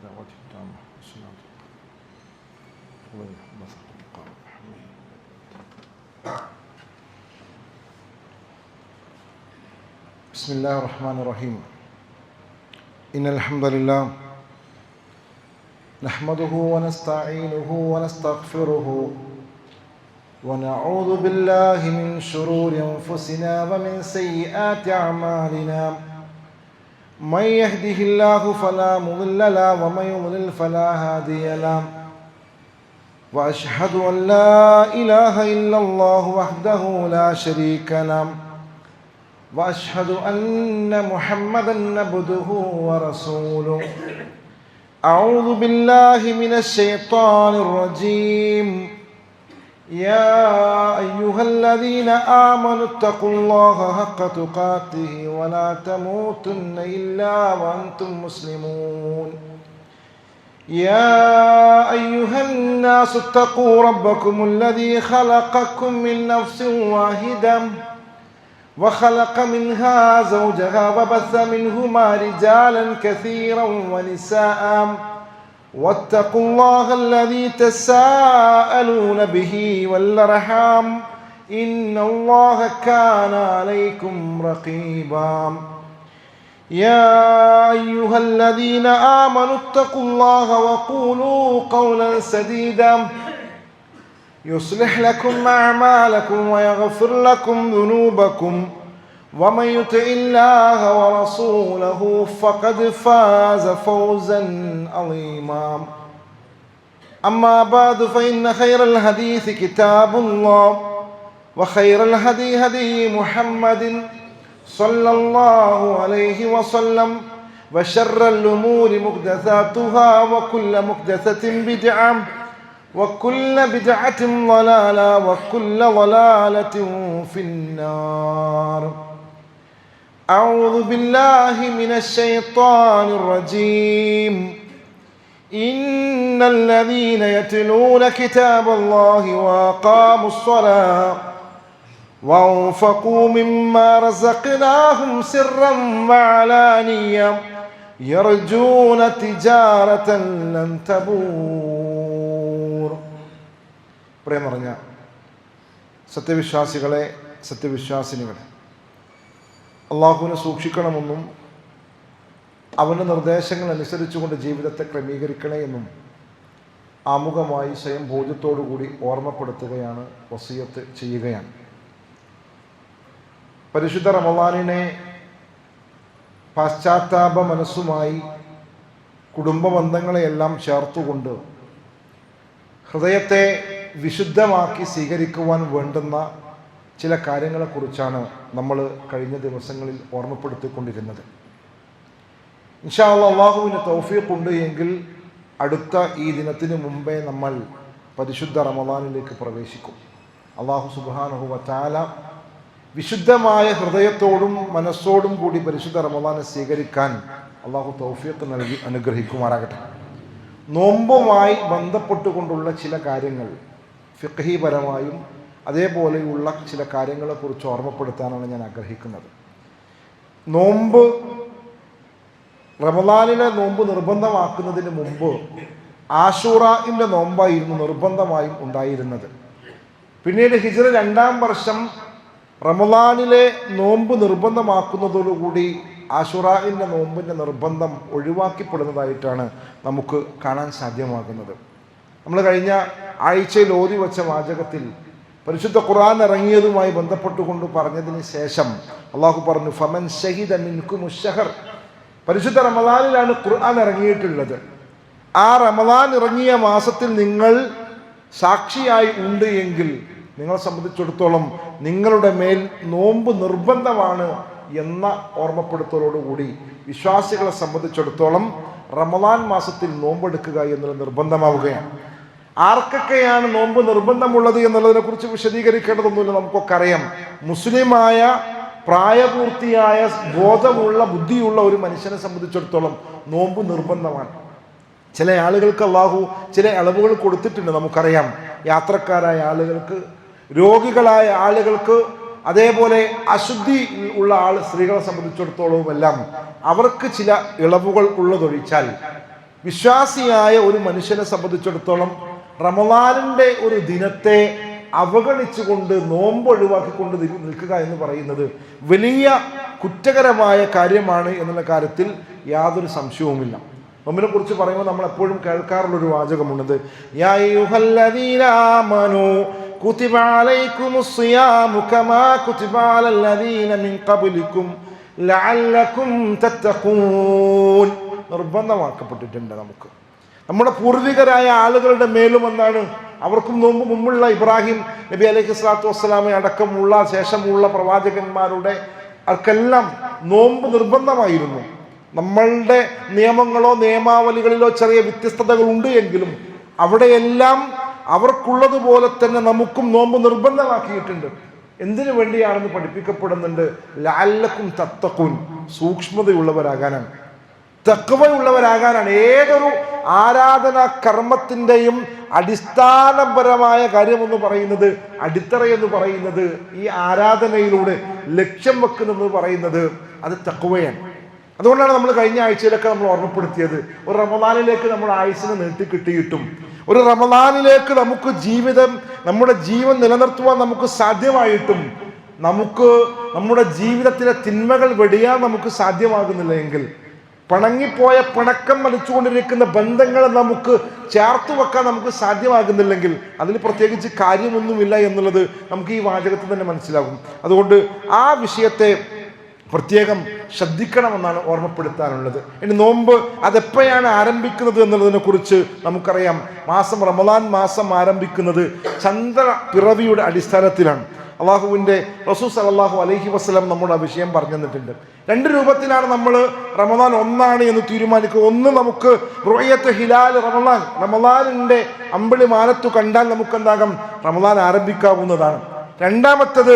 دعوة التامة والصلاة بسم الله الرحمن الرحيم إن الحمد لله نحمده ونستعينه ونستغفره ونعوذ بالله من شرور أنفسنا ومن سيئات أعمالنا من يهده الله فلا مضل له ومن يضلل فلا هادي له وأشهد أن لا إله إلا الله وحده لا شريك له وأشهد أن محمدًا عبده ورسوله أعوذ بالله من الشيطان الرجيم يا أيها الذين آمنوا اتقوا الله حق تقاته ولا تموتن إلا وأنتم مسلمون يا أيها الناس اتقوا ربكم الذي خلقكم من نفس واحدة وخلق منها زوجها وبث منهما رجالا كثيرا ونساء واتقوا الله الذي تساءلون به والأرحام إن الله كان عليكم رقيبا يا أيها الذين آمنوا اتقوا الله وقولوا قولا سديدا يصلح لكم أعمالكم ويغفر لكم ذنوبكم ومن يطع الله ورسوله فقد فاز فوزا عظيما أما بعد فإن خير الحديث كتاب الله وخير الهدي هدي محمد صلى الله عليه وسلم وشر الأمور محدثاتها وكل محدثة بدعة وكل بدعة ضلالة وكل ضلالة في النار أعوذ بالله من الشيطان الرجيم إن الذين يتلون كتاب الله وأقاموا الصلاة وأنفقوا مما رزقناهم سرا وعلانية يرجون تجارة لن تبور. പ്രിയം നിറഞ്ഞ സത്യവിശ്വാസികളെ, സത്യവിശ്വാസിനികളെ, അള്ളാഹുവിനെ സൂക്ഷിക്കണമെന്നും അവൻ്റെ നിർദ്ദേശങ്ങൾ അനുസരിച്ചുകൊണ്ട് ജീവിതത്തെ ക്രമീകരിക്കണേ എന്നും ആമുഖമായി സ്വയം ബോധ്യത്തോടുകൂടി ഓർമ്മപ്പെടുത്തുകയാണ്, വസിയത്ത് ചെയ്യുകയാണ്. പരിശുദ്ധ റമളാനിനെ പാശ്ചാത്താപ മനസ്സുമായി കുടുംബ ബന്ധങ്ങളെയെല്ലാം ചേർത്തുകൊണ്ട് ഹൃദയത്തെ വിശുദ്ധമാക്കി സ്വീകരിക്കുവാൻ വേണ്ടുന്ന ചില കാര്യങ്ങളെക്കുറിച്ചാണ് നമ്മൾ കഴിഞ്ഞ ദിവസങ്ങളിൽ ഓർമ്മപ്പെടുത്തിക്കൊണ്ടിരുന്നത്. ഇൻഷാ അല്ലാഹ് അള്ളാഹുവിന് തൗഫീഖ് ഉണ്ട് എങ്കിൽ അടുത്ത ഈ ദിനത്തിന് മുമ്പേ നമ്മൾ പരിശുദ്ധ റമളാനിലേക്ക് പ്രവേശിക്കും. അള്ളാഹു സുബ്ഹാനഹു വ തആല വിശുദ്ധമായ ഹൃദയത്തോടും മനസ്സോടും കൂടി പരിശുദ്ധ റമളാനെ സ്വീകരിക്കാൻ അള്ളാഹു തൗഫീഖ് നൽകി അനുഗ്രഹിക്കുമാറാകട്ടെ. നോമ്പുമായി ബന്ധപ്പെട്ടുകൊണ്ടുള്ള ചില കാര്യങ്ങൾ ഫിഖ്ഹിപരമായും അതേപോലെയുള്ള ചില കാര്യങ്ങളെക്കുറിച്ച് ഓർമ്മപ്പെടുത്താനാണ് ഞാൻ ആഗ്രഹിക്കുന്നത്. നോമ്പ്, റമളാനിലെ നോമ്പ് നിർബന്ധമാക്കുന്നതിന് മുമ്പ് ആശൂറാഇൻ്റെ നോമ്പായിരുന്നു നിർബന്ധമായും ഉണ്ടായിരുന്നത്. പിന്നീട് ഹിജ്റ 2-ാം വർഷം റമളാനിലെ നോമ്പ് നിർബന്ധമാക്കുന്നതോടുകൂടി ആശൂറാഇൻ്റെ നോമ്പിൻ്റെ നിർബന്ധം ഒഴിവാക്കപ്പെടുന്നതായിട്ടാണ് നമുക്ക് കാണാൻ സാധ്യമാകുന്നത്. നമ്മൾ കഴിഞ്ഞ ആഴ്ചയിൽ ഓതി വച്ച വാചകത്തിൽ പരിശുദ്ധ ഖുർആൻ ഇറങ്ങിയതുമായി ബന്ധപ്പെട്ടുകൊണ്ട് പറഞ്ഞതിന് ശേഷം അള്ളാഹു പറഞ്ഞു, ഫമൻ ഷഹിദ മിൻകുമുശ് ശഹർ. പരിശുദ്ധ റമളാനിലാണ് ഖുർആൻ ഇറങ്ങിയിട്ടുള്ളത്. ആ റമളാൻ ഇറങ്ങിയ മാസത്തിൽ നിങ്ങൾ സാക്ഷിയായി ഉണ്ട് എങ്കിൽ നിങ്ങളെ സംബന്ധിച്ചിടത്തോളം നിങ്ങളുടെ മേൽ നോമ്പ് നിർബന്ധമാണ് എന്ന ഓർമ്മപ്പെടുത്തലോടുകൂടി വിശ്വാസികളെ സംബന്ധിച്ചിടത്തോളം റമളാൻ മാസത്തിൽ നോമ്പെടുക്കുക എന്നുള്ളത് നിർബന്ധമാവുകയാണ്. ആർക്കൊക്കെയാണ് നോമ്പ് നിർബന്ധമുള്ളത് എന്നുള്ളതിനെ കുറിച്ച് വിശദീകരിക്കേണ്ടതൊന്നുമില്ല, നമുക്കൊക്കെ അറിയാം. മുസ്ലിമായ പ്രായപൂർത്തിയായ ബോധമുള്ള ബുദ്ധിയുള്ള ഒരു മനുഷ്യനെ സംബന്ധിച്ചിടത്തോളം നോമ്പ് നിർബന്ധമാണ്. ചില ആളുകൾക്ക് അള്ളാഹു ചില ഇളവുകൾ കൊടുത്തിട്ടുണ്ട്, നമുക്കറിയാം. യാത്രക്കാരായ ആളുകൾക്ക്, രോഗികളായ ആളുകൾക്ക്, അതേപോലെ അശുദ്ധി ഉള്ള സ്ത്രീകളെ സംബന്ധിച്ചിടത്തോളവും എല്ലാം അവർക്ക് ചില ഇളവുകൾ ഉള്ളതൊഴിച്ചാൽ വിശ്വാസിയായ ഒരു മനുഷ്യനെ സംബന്ധിച്ചിടത്തോളം റമളാനിന്റെ ഒരു ദിനത്തെ അവഗണിച്ചുകൊണ്ട് നോമ്പ് ഒഴിവാക്കിക്കൊണ്ട് നിൽക്കുക എന്ന് പറയുന്നത് വലിയ കുറ്റകരമായ കാര്യമാണ് എന്നുള്ള കാര്യത്തിൽ യാതൊരു സംശയവുമില്ല. നോമ്പിനെ കുറിച്ച് പറയുമ്പോൾ നമ്മൾ എപ്പോഴും കേൾക്കാറുള്ളൊരു വാചകമുണ്ട്, യാ അയ്യുഹല്ലദീന ആമനൂ കുതിബ അലൈക്കുമുസ് സിയാമു കമാ കുതിബ അലല്ലദീന മിൻ ഖബ്ലിക്കും ലഅല്ലക്കും തത്തഖൂൻ. നിർബന്ധമാക്കപ്പെട്ടിട്ടുണ്ട് നമുക്ക്, നമ്മുടെ പൂർവികരായ ആളുകളുടെ മേലും എന്താണ്, അവർക്കും നോമ്പ് മുമ്പുള്ള ഇബ്രാഹിം നബി അലൈഹി സ്വലാത്തു വസ്സലാമെ അടക്കമുള്ള ശേഷമുള്ള പ്രവാചകന്മാരുടെ അവർക്കെല്ലാം നോമ്പ് നിർബന്ധമായിരുന്നു. നമ്മളുടെ നിയമങ്ങളോ നിയമാവലികളിലോ ചെറിയ വ്യത്യസ്തതകൾ ഉണ്ട് എങ്കിലും അവിടെയെല്ലാം അവർക്കുള്ളതുപോലെ തന്നെ നമുക്കും നോമ്പ് നിർബന്ധമാക്കിയിട്ടുണ്ട്. എന്തിനു വേണ്ടിയാണെന്ന് പഠിപ്പിക്കപ്പെടുന്നുണ്ട്. ലഅല്ലക്കും തത്തഖൂൻ, സൂക്ഷ്മതയുള്ളവരാകാനാണ്, തഖ്വയുള്ളവരാകാനാണ്. ഏതൊരു ആരാധനാ കർമ്മത്തിൻ്റെയും അടിസ്ഥാനപരമായ കാര്യമെന്ന് പറയുന്നത്, അടിത്തറയെന്ന് പറയുന്നത്, ഈ ആരാധനയിലൂടെ ലക്ഷ്യം വെക്കുന്നതെന്ന് പറയുന്നത് അത് തഖ്വയാണ്. അതുകൊണ്ടാണ് നമ്മൾ കഴിഞ്ഞ ആഴ്ചയിലൊക്കെ നമ്മൾ ഓർമ്മപ്പെടുത്തിയത്, ഒരു റമളാനിലേക്ക് നമ്മൾ ആയുസ്സിനെ നീട്ടിക്കിട്ടിയിട്ടും ഒരു റമളാനിലേക്ക് നമുക്ക് നമ്മുടെ ജീവൻ നിലനിർത്തുവാൻ നമുക്ക് സാധ്യമായിട്ടും നമുക്ക് നമ്മുടെ ജീവിതത്തിലെ തിന്മകൾ വെടിയാൻ നമുക്ക് സാധ്യമാകുന്നില്ല എങ്കിൽ, പണങ്ങിപ്പോയ പിണക്കം വലിച്ചുകൊണ്ടിരിക്കുന്ന ബന്ധങ്ങളെ നമുക്ക് ചേർത്ത് വെക്കാൻ നമുക്ക് സാധ്യമാകുന്നില്ലെങ്കിൽ അതിൽ പ്രത്യേകിച്ച് കാര്യമൊന്നുമില്ല എന്നുള്ളത് നമുക്ക് ഈ വാചകത്തിൽ തന്നെ മനസ്സിലാകും. അതുകൊണ്ട് ആ വിഷയത്തെ പ്രത്യേകം ശ്രദ്ധിക്കണമെന്നാണ് ഓർമ്മപ്പെടുത്താനുള്ളത്. ഇനി നോമ്പ് അതെപ്പോഴാണ് ആരംഭിക്കുന്നത് എന്നുള്ളതിനെ കുറിച്ച് നമുക്കറിയാം. റമളാൻ മാസം ആരംഭിക്കുന്നത് ചന്ദ്ര പിറവിയുടെ അടിസ്ഥാനത്തിലാണ്. അള്ളാഹുവിൻ്റെ റസൂൽ സല്ലല്ലാഹു അലൈഹി വസല്ലം നമ്മുടെ ആ വിഷയം പറഞ്ഞു തന്നിട്ടുണ്ട്. രണ്ട് രൂപത്തിലാണ് നമ്മൾ റമളാൻ ഒന്നാണ് എന്ന് തീരുമാനിക്കുക. ഒന്ന്, നമുക്ക് റുഅയത്ത് ഹിലാൽ റമളാനിൻ്റെ അമ്പിളി മാനത്തു കണ്ടാൽ നമുക്ക് എന്താകാം, റമളാൻ ആരംഭിക്കാവുന്നതാണ്. രണ്ടാമത്തത്,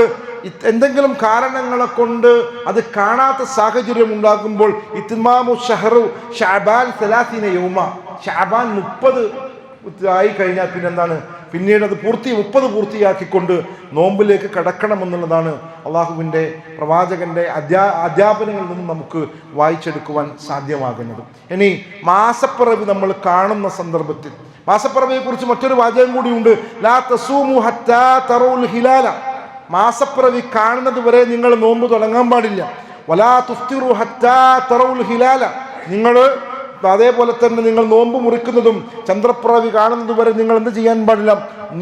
എന്തെങ്കിലും കാരണങ്ങളെ കൊണ്ട് അത് കാണാത്ത സാഹചര്യം ഉണ്ടാകുമ്പോൾ ഇത്മാമു ഷഹറു ഷഅബാൻ 30 യൗമ, ഷഅബാൻ 30 ആയി കഴിഞ്ഞാൽ പിന്നെ എന്താണ്, പിന്നീട് അത് 30 പൂർത്തിയാക്കിക്കൊണ്ട് നോമ്പിലേക്ക് കടക്കണമെന്നുള്ളതാണ് അള്ളാഹുവിൻ്റെ പ്രവാചകന്റെ അധ്യാപനങ്ങളിൽ നിന്നും നമുക്ക് വായിച്ചെടുക്കുവാൻ സാധ്യമാകുന്നത്. ഇനി മാസപ്പിറവി നമ്മൾ കാണുന്ന സന്ദർഭത്തിൽ, മാസപ്പിറവിയെ കുറിച്ച് മറ്റൊരു വാചകം കൂടിയുണ്ട്, ലാ തസൂമു ഹത്താ തറൗൽ ഹിലാല, മാസപ്പിറവി കാണുന്നത് വരെ നിങ്ങൾ നോമ്പ് തുടങ്ങാൻ പാടില്ല. വലാ തുഫ്തിറു ഹത്താ തറൗൽ ഹിലാല, നിങ്ങൾ അതേപോലെ തന്നെ നിങ്ങൾ നോമ്പ് മുറിക്കുന്നതും ചന്ദ്രപ്പിറവി കാണുന്നത് വരെ നിങ്ങൾ എന്ത് ചെയ്യാൻ പാടില്ല,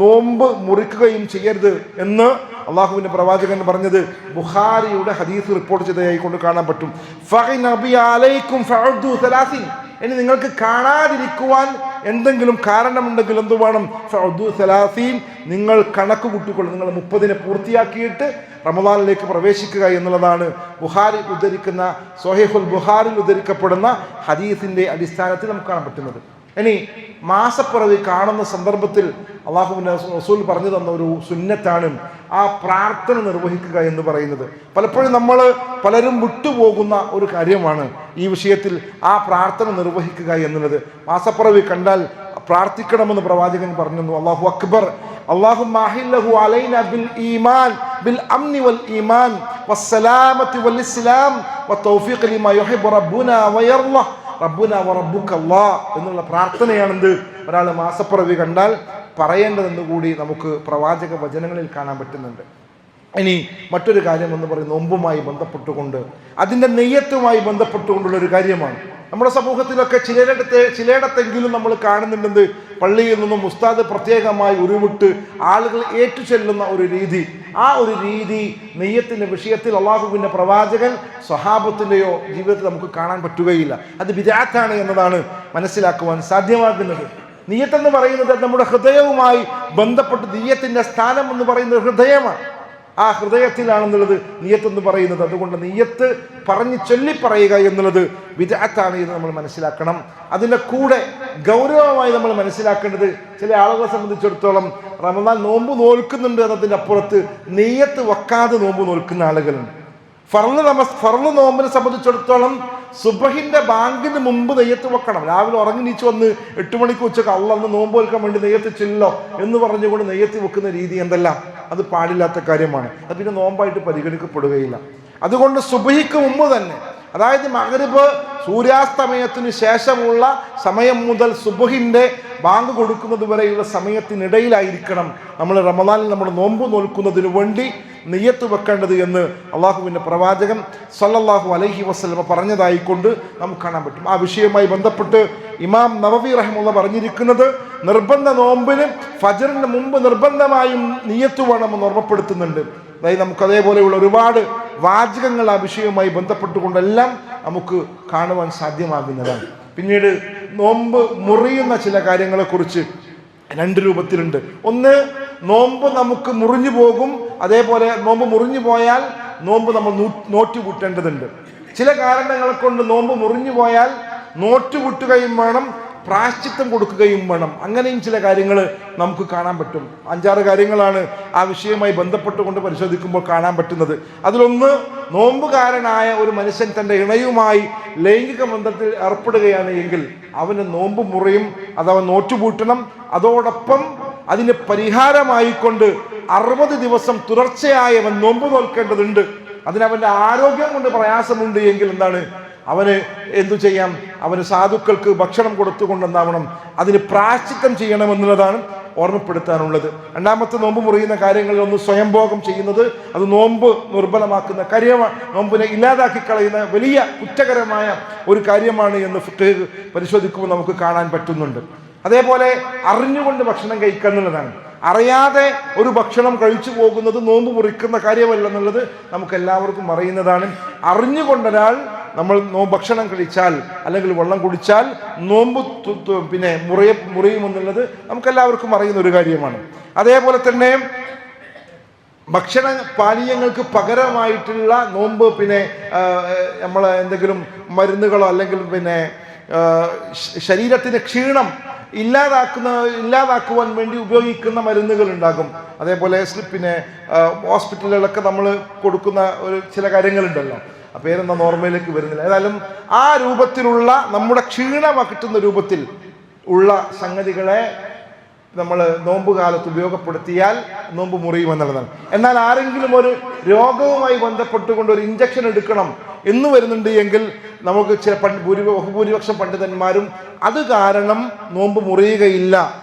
നോമ്പ് മുറിക്കുകയും ചെയ്യരുത് എന്ന് അള്ളാഹുവിൻ്റെ പ്രവാചകൻ പറഞ്ഞത് ബുഖാരിയുടെ ഹദീസ് റിപ്പോർട്ട് ചെയ്തതായി കൊണ്ട് കാണാൻ പറ്റും. ഇനി നിങ്ങൾക്ക് കാണാതിരിക്കുവാൻ എന്തെങ്കിലും കാരണമുണ്ടെങ്കിൽ എന്ത് വേണം, നിങ്ങൾ കണക്ക് കൂട്ടിക്കൊള്ളും, നിങ്ങൾ 30 പൂർത്തിയാക്കിയിട്ട് റമളാനിലേക്ക് പ്രവേശിക്കുക എന്നുള്ളതാണ് ബുഖാരി ഉദ്ധരിക്കുന്ന സ്വഹീഹുൽ ബുഖാരിൽ ഉദ്ധരിക്കപ്പെടുന്ന ഹദീസിന്റെ അടിസ്ഥാനത്തിൽ നമുക്ക് കാണാൻ പറ്റുന്നത്. ഇനി മാസപ്പിറവി കാണുന്ന സന്ദർഭത്തിൽ അള്ളാഹുവിൻ്റെ റസൂൽ പറഞ്ഞു തന്ന ഒരു സുന്നത്താണ് ആ പ്രാർത്ഥന നിർവഹിക്കുക എന്ന് പറയുന്നത്. പലപ്പോഴും പലരും വിട്ടുപോകുന്ന ഒരു കാര്യമാണ് ഈ വിഷയത്തിൽ ആ പ്രാർത്ഥന നിർവഹിക്കുക എന്നുള്ളത്. മാസപ്പിറവി കണ്ടാൽ പ്രാർത്ഥിക്കണമെന്ന് പ്രവാചകൻ പറഞ്ഞു. അല്ലാഹു അക്ബർ, اللهم أحله علينا بالإيمان بالأمن والإيمان والسلامة والإسلام والتوفيق لما يحب ربنا ويرضى റബ്ബുന വറബ്ബുക അല്ലാഹ് എന്നുള്ള പ്രാർത്ഥനയാണെന്ത് ഒരാൾ മാസപ്പിറവി കണ്ടാൽ പറയേണ്ടതെന്ന് കൂടി നമുക്ക് പ്രവാചക വചനങ്ങളിൽ കാണാൻ പറ്റുന്നുണ്ട്. ഇനി മറ്റൊരു കാര്യം എന്ന് പറയുന്നത് നോമ്പുമായി ബന്ധപ്പെട്ടുകൊണ്ട് അതിൻ്റെ നെയ്യത്തുമായി ബന്ധപ്പെട്ടുകൊണ്ടുള്ള ഒരു കാര്യമാണ്. നമ്മുടെ സമൂഹത്തിലൊക്കെ ചിലയിടത്തെങ്കിലും നമ്മൾ കാണുന്നുണ്ടെന്ന്, പള്ളിയിൽ നിന്നും ഉസ്താദ് പ്രത്യേകമായി ഉരുവിട്ട് ആളുകൾ ഏറ്റുചൊല്ലുന്ന ഒരു രീതി. ആ ഒരു രീതി നെയ്യത്തിൻ്റെ വിഷയത്തിൽ അള്ളാഹുവിൻ്റെ പ്രവാചകൻ സ്വഹാബത്തിൻ്റെയോ ജീവിതത്തിൽ നമുക്ക് കാണാൻ പറ്റുകയില്ല. അത് ബിദ്അത്താണ് എന്നതാണ് മനസ്സിലാക്കുവാൻ സാധ്യമാകുന്നത്. നിയ്യത്തെന്ന് പറയുന്നത് നമ്മുടെ ഹൃദയവുമായി ബന്ധപ്പെട്ട്, നിയ്യത്തിൻ്റെ സ്ഥാനം എന്ന് പറയുന്നത് ഹൃദയമാണ്. ആ ഹൃദയത്തിലാണെന്നുള്ളത് നിയ്യത്തെന്ന് പറയുന്നത്. അതുകൊണ്ട് നിയ്യത്ത് ചൊല്ലി പറയുക എന്നുള്ളത് ബിദ്അത്താണ് എന്ന് നമ്മൾ മനസ്സിലാക്കണം. അതിൻ്റെ കൂടെ ഗൗരവമായി നമ്മൾ മനസ്സിലാക്കേണ്ടത്, ചില ആളുകളെ സംബന്ധിച്ചിടത്തോളം റമദാൻ നോമ്പ് നോൽക്കുന്നുണ്ട് എന്നതിൻ്റെ അപ്പുറത്ത് നിയ്യത്ത് വെക്കാതെ നോമ്പ് നോൽക്കുന്ന ആളുകളുണ്ട്. ഫർള് നോമ്പിനെ സംബന്ധിച്ചിടത്തോളം സുബഹിന്റെ ബാങ്കിന് മുമ്പ് നെയ്യത്ത് വെക്കണം. രാവിലെ ഉറങ്ങി നീച്ച് വന്ന് 8 മണിക്ക് ഉച്ചക്ക് അന്ന് നോമ്പ് വെക്കാൻ വേണ്ടി നെയ്യത്ത് ചെല്ലോ എന്ന് പറഞ്ഞുകൊണ്ട് നെയ്യത്ത് വെക്കുന്ന രീതി എന്തെല്ലാം, അത് പാടില്ലാത്ത കാര്യമാണ്. അത് പിന്നെ നോമ്പായിട്ട് പരിഗണിക്കപ്പെടുകയില്ല. അതുകൊണ്ട് സുബഹിക്ക് മുമ്പ് തന്നെ അതായത് മഗ്രിബ് സൂര്യാസ്തമയത്തിന് ശേഷമുള്ള സമയം മുതൽ സുബ്ഹിന്റെ ബാങ്ക് കൊടുക്കുന്നത് വരെയുള്ള സമയത്തിനിടയിലായിരിക്കണം നമ്മൾ റമദാനിൽ നമ്മൾ നോമ്പ് നോൽക്കുന്നതിന് വേണ്ടി നിയ്യത്ത് വെക്കേണ്ടത് എന്ന് അള്ളാഹുവിൻ്റെ പ്രവാചകൻ സല്ലല്ലാഹു അലൈഹി വസല്ലമ പറഞ്ഞതായിക്കൊണ്ട് നമുക്ക് കാണാൻ പറ്റും. ആ വിഷയവുമായി ബന്ധപ്പെട്ട് ഇമാം നവവി റഹിമഹുല്ലാഹ് പറഞ്ഞിരിക്കുന്നത്, നിർബന്ധ നോമ്പിന് ഫജ്റിന് മുമ്പ് നിർബന്ധമായും നിയ്യത്ത് വേണമെന്ന് ഓർമ്മപ്പെടുത്തുന്നുണ്ട്. അതായത് നമുക്ക് അതേപോലെയുള്ള ഒരുപാട് വാചകങ്ങൾ ആ വിഷയവുമായി ബന്ധപ്പെട്ടുകൊണ്ടെല്ലാം നമുക്ക് കാണുവാൻ സാധ്യമാകുന്നതാണ്. പിന്നീട് നോമ്പ് മുറിയുന്ന ചില കാര്യങ്ങളെക്കുറിച്ച് രണ്ട് രൂപത്തിലുണ്ട്. ഒന്ന്, നോമ്പ് നമുക്ക് മുറിഞ്ഞു പോകും, അതേപോലെ നോമ്പ് മുറിഞ്ഞു പോയാൽ നോമ്പ് നമ്മൾ നോറ്റുകൂട്ടേണ്ടതുണ്ട്. ചില കാരണങ്ങൾ കൊണ്ട് നോമ്പ് മുറിഞ്ഞു പോയാൽ നോറ്റുകൂട്ടുകയും വേണം, പ്രായശ്ചിത്തം കൊടുക്കുകയും വേണം. അങ്ങനെയും ചില കാര്യങ്ങൾ നമുക്ക് കാണാൻ പറ്റും. 5-6 കാര്യങ്ങളാണ് ആ വിഷയവുമായി ബന്ധപ്പെട്ടുകൊണ്ട് പരിശോധിക്കുമ്പോൾ കാണാൻ പറ്റുന്നത്. അതിലൊന്ന്, നോമ്പുകാരനായ ഒരു മനുഷ്യൻ തൻ്റെ ഇണയുമായി ലൈംഗിക ബന്ധത്തിൽ ഏർപ്പെടുകയാണ് എങ്കിൽ അവന് നോമ്പ് മുറിയും, അതവൻ നോറ്റുപൂട്ടണം. അതോടൊപ്പം അതിന് പരിഹാരമായിക്കൊണ്ട് 60 ദിവസം തുടർച്ചയായി അവൻ നോമ്പ് നോൽക്കേണ്ടതുണ്ട്. അതിനവൻ്റെ ആരോഗ്യം കൊണ്ട് പ്രയാസമുണ്ട് എങ്കിൽ എന്താണ്, അവന് എന്തു ചെയ്യാം, അവന് സാധുക്കൾക്ക് ഭക്ഷണം കൊടുത്തുകൊണ്ട് എന്താവണം, അതിന് പ്രായശ്ചിത്തം ചെയ്യണമെന്നുള്ളതാണ് ഓർമ്മപ്പെടുത്താനുള്ളത്. രണ്ടാമത്തെ നോമ്പ് മുറിയുന്ന കാര്യങ്ങളിൽ ഒന്ന്, സ്വയംഭോഗം ചെയ്യുന്നത്. അത് നോമ്പ് ദുർബലമാക്കുന്ന കാര്യമാണ്, നോമ്പിനെ ഇല്ലാതാക്കി കളയുന്ന വലിയ കുറ്റകരമായ ഒരു കാര്യമാണ് എന്ന് ഫിഖ് പരിശോധിക്കുമ്പോൾ നമുക്ക് കാണാൻ പറ്റുന്നുണ്ട്. അതേപോലെ അറിഞ്ഞുകൊണ്ട് ഭക്ഷണം കഴിക്കുക എന്നുള്ളതാണ്. അറിയാതെ ഒരു ഭക്ഷണം കഴിച്ചു പോകുന്നത് നോമ്പ് മുറിക്കുന്ന കാര്യമല്ലെന്നുള്ളത് നമുക്ക് എല്ലാവർക്കും അറിയുന്നതാണ്. അറിഞ്ഞുകൊണ്ടൊരാൾ നമ്മൾ ഭക്ഷണം കഴിച്ചാൽ അല്ലെങ്കിൽ വെള്ളം കുടിച്ചാൽ നോമ്പ് പിന്നെ മുറിയുമെന്നുള്ളത് നമുക്കെല്ലാവർക്കും അറിയുന്ന ഒരു കാര്യമാണ്. അതേപോലെ തന്നെ ഭക്ഷണ പാനീയങ്ങൾക്ക് പകരമായിട്ടുള്ള നോമ്പ് പിന്നെ നമ്മൾ എന്തെങ്കിലും മരുന്നുകളോ അല്ലെങ്കിൽ പിന്നെ ശരീരത്തിന് ക്ഷീണം ഇല്ലാതാക്കുവാൻ വേണ്ടി ഉപയോഗിക്കുന്ന മരുന്നുകൾ ഉണ്ടാകും. അതേപോലെ പിന്നെ ഹോസ്പിറ്റലുകളിലൊക്കെ നമ്മൾ കൊടുക്കുന്ന ചില കാര്യങ്ങളുണ്ടല്ലോ, ആ പേരെന്താ ഓർമ്മയിലേക്ക് വരുന്നില്ല. ഏതായാലും ആ രൂപത്തിലുള്ള നമ്മുടെ ക്ഷീണം കിട്ടുന്ന രൂപത്തിൽ ഉള്ള സംഗതികളെ നമ്മൾ നോമ്പ് കാലത്ത് ഉപയോഗപ്പെടുത്തിയാൽ നോമ്പ് മുറിയുമെന്നുള്ളതാണ്. എന്നാൽ ആരെങ്കിലും ഒരു രോഗവുമായി ബന്ധപ്പെട്ടുകൊണ്ട് ഒരു ഇഞ്ചക്ഷൻ എടുക്കണം എന്ന് വരുന്നുണ്ട് എങ്കിൽ നമുക്ക് ചില ബഹുഭൂരിപക്ഷം പണ്ഡിതന്മാരും അത് കാരണം നോമ്പ് മുറിയുകയില്ല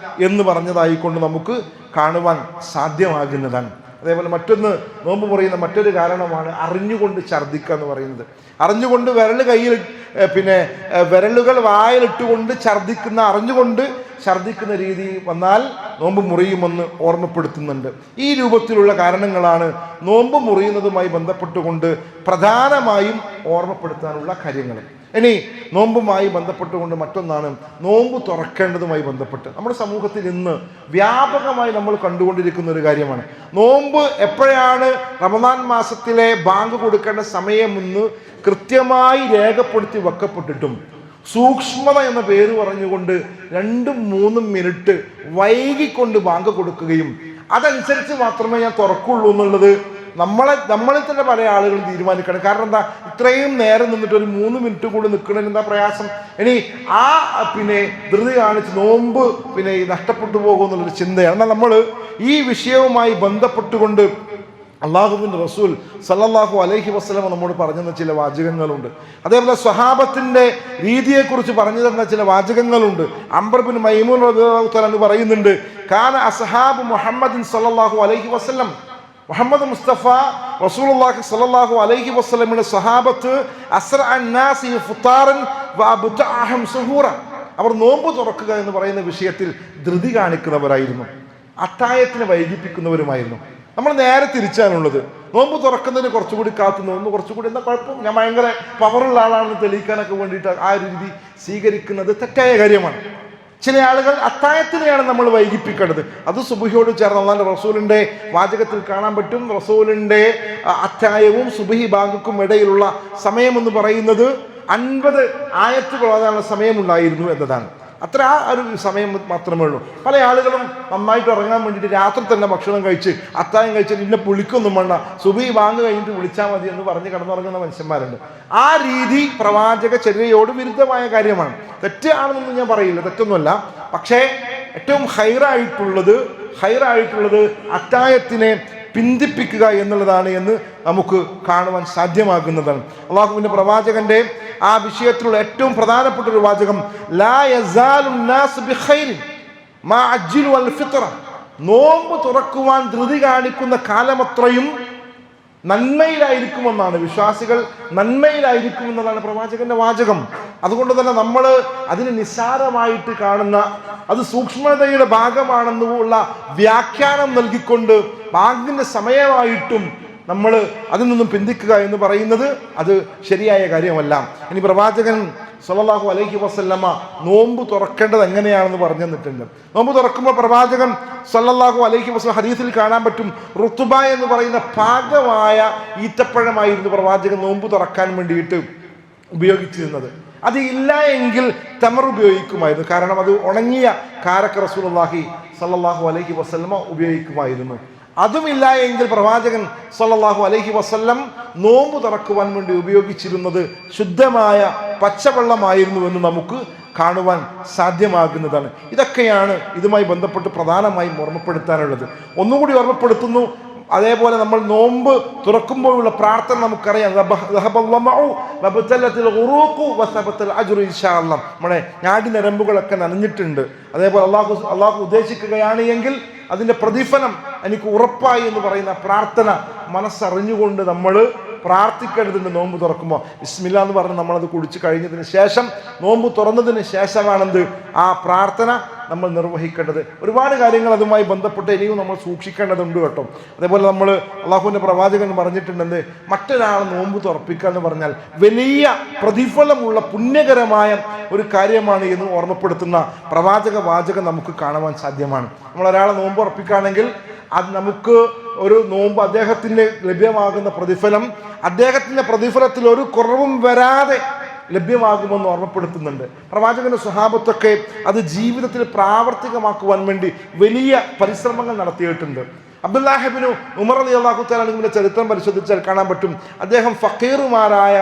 എന്ന് പറഞ്ഞതായിക്കൊണ്ട് നമുക്ക് കാണുവാൻ സാധ്യമാകുന്നതാണ്. അതേപോലെ മറ്റൊന്ന്, നോമ്പ് മുറിയുന്ന മറ്റൊരു കാരണമാണ് അറിഞ്ഞുകൊണ്ട് ഛർദ്ദിക്കുക എന്ന് പറയുന്നത്. അറിഞ്ഞുകൊണ്ട് വിരലുകൾ വായിലിട്ടുകൊണ്ട് അറിഞ്ഞുകൊണ്ട് ഛർദ്ദിക്കുന്ന രീതി വന്നാൽ നോമ്പ് മുറിയുമെന്ന് ഓർമ്മപ്പെടുത്തുന്നുണ്ട്. ഈ രൂപത്തിലുള്ള കാരണങ്ങളാണ് നോമ്പ് മുറിയുന്നതുമായി ബന്ധപ്പെട്ടുകൊണ്ട് പ്രധാനമായും ഓർമ്മപ്പെടുത്താനുള്ള കാര്യങ്ങൾ. ഇനി നോമ്പുമായി ബന്ധപ്പെട്ടുകൊണ്ട് മറ്റൊന്നാണ് നോമ്പ് തുറക്കേണ്ടതുമായി ബന്ധപ്പെട്ട് നമ്മുടെ സമൂഹത്തിൽ ഇന്ന് വ്യാപകമായി നമ്മൾ കണ്ടുകൊണ്ടിരിക്കുന്ന ഒരു കാര്യമാണ്. നോമ്പ് എപ്പോഴാണ് റമദാൻ മാസത്തിലെ ബാങ്ക് കൊടുക്കേണ്ട സമയമെന്ന് കൃത്യമായി രേഖപ്പെടുത്തി വെക്കപ്പെട്ടിട്ടും സൂക്ഷ്മത എന്ന പേര് പറഞ്ഞുകൊണ്ട് 2-3 മിനിറ്റ് വൈകിക്കൊണ്ട് ബാങ്ക് കൊടുക്കുകയും അതനുസരിച്ച് മാത്രമേ ഞാൻ തുറക്കുള്ളൂ എന്നുള്ളത് നമ്മളിൽ തന്നെ പല ആളുകളും തീരുമാനിക്കണം. കാരണം എന്താ, ഇത്രയും നേരം നിന്നിട്ട് ഒരു 3 മിനിറ്റ് കൂടി നിൽക്കണതിന് എന്താ പ്രയാസം? ഇനി ആ ധൃതി കാണിച്ച് നോമ്പ് നഷ്ടപ്പെട്ടു പോകുമെന്നുള്ളൊരു ചിന്തയാണ്. എന്നാൽ നമ്മൾ ഈ വിഷയവുമായി ബന്ധപ്പെട്ടുകൊണ്ട് അള്ളാഹുവിൻ്റെ റസൂൽ സല്ലല്ലാഹു അലൈഹി വസല്ലം നമ്മോട് പറഞ്ഞു ചില വാചകങ്ങളുണ്ട്. അതേപോലെ സ്വഹാബത്തിൻ്റെ രീതിയെക്കുറിച്ച് പറഞ്ഞു തന്ന ചില വാചകങ്ങളുണ്ട്. അംർ ബിൻ മൈമൂൻ റളിയല്ലാഹു തആല പറയുന്നുണ്ട്, കാന അസ്ഹാബു മുഹമ്മദിൻ സല്ലല്ലാഹു അലൈഹി വസല്ലം, മുഹമ്മദ് മുസ്തഫ റസൂലുള്ളാഹി സ്വല്ലല്ലാഹു അലൈഹി വസല്ലമയുടെ സ്വഹാബത്ത് അസ്റഅൻ നാസി ഫുതാറൻ വഅബ്തഅഹും സുഹൂറ, അവർ നോമ്പ് തുറക്കുക എന്ന് പറയുന്ന വിഷയത്തിൽ ധൃതി കാണിക്കുന്നവരായിരുന്നു, അത്തായത്തിന് വൈകിപ്പിക്കുന്നവരുമായിരുന്നു. നമ്മൾ നേരെ തിരിച്ചാണുള്ളത്. നോമ്പ് തുറക്കുന്നതിന് കുറച്ചുകൂടി കാത്തുന്നു, ഒന്ന് കുറച്ചുകൂടി എന്താ കുഴപ്പം, ഞാൻ ഭയങ്കര പവറുള്ള ആളാണെന്ന് തെളിയിക്കാനൊക്കെ വേണ്ടിയിട്ട് ആ ഒരു രീതി സ്വീകരിക്കുന്നത് തെറ്റായ കാര്യമാണ്. ചില ആളുകൾ അത്തായത്തിനെയാണ് നമ്മൾ വൈകിപ്പിക്കേണ്ടത്. അത് സുബ്ഹിയോട് ചേർന്ന് അല്ലാഹുവിന്റെ റസൂലിന്റെ വാചകത്തിൽ കാണാൻ പറ്റും. റസൂലിന്റെ അത്തായവും സുബ്ഹി ബാങ്കുക്കും ഇടയിലുള്ള സമയം എന്ന് പറയുന്നത് 50 ആയത്തുകൾ ഓതാനുള്ള സമയമുണ്ടായിരുന്നു എന്നതാണ്. അത്ര ആ ഒരു സമയം മാത്രമേ ഉള്ളൂ. പല ആളുകളും നന്നായിട്ട് ഉറങ്ങാൻ വേണ്ടിയിട്ട് രാത്രി തന്നെ ഭക്ഷണം കഴിച്ച് അത്തായം കഴിച്ചിട്ട് ഇന്നെ വിളിക്കൊന്നും വേണ്ട, സുബ്ഹി ബാങ്ക് കഴിഞ്ഞിട്ട് വിളിച്ചാൽ മതി എന്ന് പറഞ്ഞ് കിടന്നുറങ്ങുന്ന മനുഷ്യന്മാരുണ്ട്. ആ രീതി പ്രവാചക ചര്യയോട് വിരുദ്ധമായ കാര്യമാണ്. തെറ്റാണെന്നൊന്നും ഞാൻ പറയില്ല, തെറ്റൊന്നുമല്ല. പക്ഷേ ഏറ്റവും ഹൈറായിട്ടുള്ളത് അത്തായത്തിനെ പിന്തിപ്പിക്കുക എന്നുള്ളതാണ് എന്ന് നമുക്ക് കാണുവാൻ സാധ്യമാകുന്നതാണ്. അള്ളാഹുവിൻ്റെ പ്രവാചകന്റെ ആ വിഷയത്തിലുള്ള ഏറ്റവും പ്രധാനപ്പെട്ട ഒരു വാചകം, ലാ യസാലു നാസ് ബിഖൈരിൻ മാ അജ്ജിലു അൽ ഫിത്ര. നോമ്പ് തുറക്കുവാൻ ധൃതി കാണിക്കുന്ന കാലമത്രയും നന്മയിലായിരിക്കുമെന്നാണ്, വിശ്വാസികൾ നന്മയിലായിരിക്കുമെന്നതാണ് പ്രവാചകന്റെ വാചകം. അതുകൊണ്ട് തന്നെ നമ്മൾ അതിന് നിസ്സാരമായിട്ട് കാണുന്ന, അത് സൂക്ഷ്മതയുടെ ഭാഗമാണെന്നുള്ള വ്യാഖ്യാനം നൽകിക്കൊണ്ട് ബാങ്കിന്റെ സമയമായിട്ടും നമ്മൾ അതിൽ നിന്നും പിന്തിക്കുക എന്ന് പറയുന്നത് അത് ശരിയായ കാര്യമല്ല. ഇനി പ്രവാചകൻ സല്ലല്ലാഹു അലൈഹി വസല്ലമ നോമ്പ് തുറക്കേണ്ടത് എങ്ങനെയാണെന്ന് പറഞ്ഞു തന്നിട്ടുണ്ട്. നോമ്പ് തുറക്കുമ്പോൾ പ്രവാചകൻ സല്ലല്ലാഹു അലൈഹി വസല്ലം ഹദീസിൽ കാണാൻ പറ്റും, റുത്തുബ എന്ന് പറയുന്ന പാകമായ ഈത്തപ്പഴമായിരുന്നു പ്രവാചകൻ നോമ്പ് തുറക്കാൻ വേണ്ടിയിട്ട് ഉപയോഗിച്ചിരുന്നത്. അത് ഇല്ല എങ്കിൽ തമർ ഉപയോഗിക്കുമായിരുന്നു. കാരണം അത് ഉണങ്ങിയ കാരക്ക റസൂലുള്ളാഹി സല്ലല്ലാഹു അലൈഹി വസല്ലമ ഉപയോഗിക്കുമായിരുന്നു. അതുമില്ല എങ്കിൽ പ്രവാചകൻ സല്ലല്ലാഹു അലൈഹി വസല്ലം നോമ്പ് തുറക്കുവാൻ വേണ്ടി ഉപയോഗിച്ചിരുന്നത് ശുദ്ധമായ പച്ചവെള്ളമായിരുന്നുവെന്ന് നമുക്ക് കാണുവാൻ സാധ്യമാകുന്നതാണ്. ഇതൊക്കെയാണ് ഇതുമായി ബന്ധപ്പെട്ട് പ്രധാനമായും ഓർമ്മപ്പെടുത്താനുള്ളത്. ഒന്നുകൂടി ഓർമ്മപ്പെടുത്തുന്നു, അതേപോലെ നമ്മൾ നോമ്പ് തുറക്കുമ്പോഴുള്ള പ്രാർത്ഥന നമുക്കറിയാം, നമ്മുടെ ഞാടി നരമ്പുകളൊക്കെ നനഞ്ഞിട്ടുണ്ട്. അതേപോലെ അള്ളാഹു ഉദ്ദേശിക്കുകയാണ് എങ്കിൽ അതിൻ്റെ പ്രതിഫലം എനിക്ക് ഉറപ്പായി എന്ന് പറയുന്ന പ്രാർത്ഥന മനസ്സറിഞ്ഞുകൊണ്ട് നമ്മൾ പ്രാർത്ഥിക്കേണ്ടതുണ്ട്. നോമ്പ് തുറക്കുമ്പോൾ ബിസ്മില്ലാ എന്ന് പറഞ്ഞ് നമ്മളത് കുടിച്ചു കഴിഞ്ഞതിന് ശേഷം, നോമ്പ് തുറന്നതിന് ശേഷമാണെന്ത് ആ പ്രാർത്ഥന നമ്മൾ നിർവഹിക്കേണ്ടത്. ഒരുപാട് കാര്യങ്ങൾ അതുമായി ബന്ധപ്പെട്ട് ഇനിയും നമ്മൾ സൂക്ഷിക്കേണ്ടതുണ്ട് കേട്ടോ. അതേപോലെ നമ്മൾ അള്ളാഹുവിൻ്റെ പ്രവാചകൻ പറഞ്ഞിട്ടുണ്ടെന്ന്, മറ്റൊരാൾ നോമ്പ് തുറപ്പിക്കുക എന്ന് പറഞ്ഞാൽ വലിയ പ്രതിഫലമുള്ള പുണ്യകരമായ ഒരു കാര്യമാണ് എന്ന് ഓർമ്മപ്പെടുത്തുന്ന പ്രവാചക വാചകം നമുക്ക് കാണുവാൻ സാധ്യമാണ്. നമ്മളൊരാളെ നോമ്പ് ഉറപ്പിക്കുകയാണെങ്കിൽ അത് നമുക്ക് ഒരു നോമ്പ് അദ്ദേഹത്തിന് ലഭ്യമാകുന്ന പ്രതിഫലം അദ്ദേഹത്തിൻ്റെ പ്രതിഫലത്തിൽ ഒരു കുറവും വരാതെ ലഭ്യമാകുമെന്ന് ഓർമ്മപ്പെടുത്തുന്നുണ്ട്. പ്രവാചകന്റെ സ്വഹാബത്തൊക്കെ അത് ജീവിതത്തിൽ പ്രാവർത്തികമാക്കുവാൻ വേണ്ടി വലിയ പരിശ്രമങ്ങൾ നടത്തിയിട്ടുണ്ട്. അബ്ദുല്ലാഹി ഇബ്നു ഉമർ റളിയല്ലാഹു തആല അൻഹുവിന്റെ ചരിത്രം പരിശോധിച്ചാൽ കാണാൻ പറ്റും, അദ്ദേഹം ഫക്കീറുമാരായ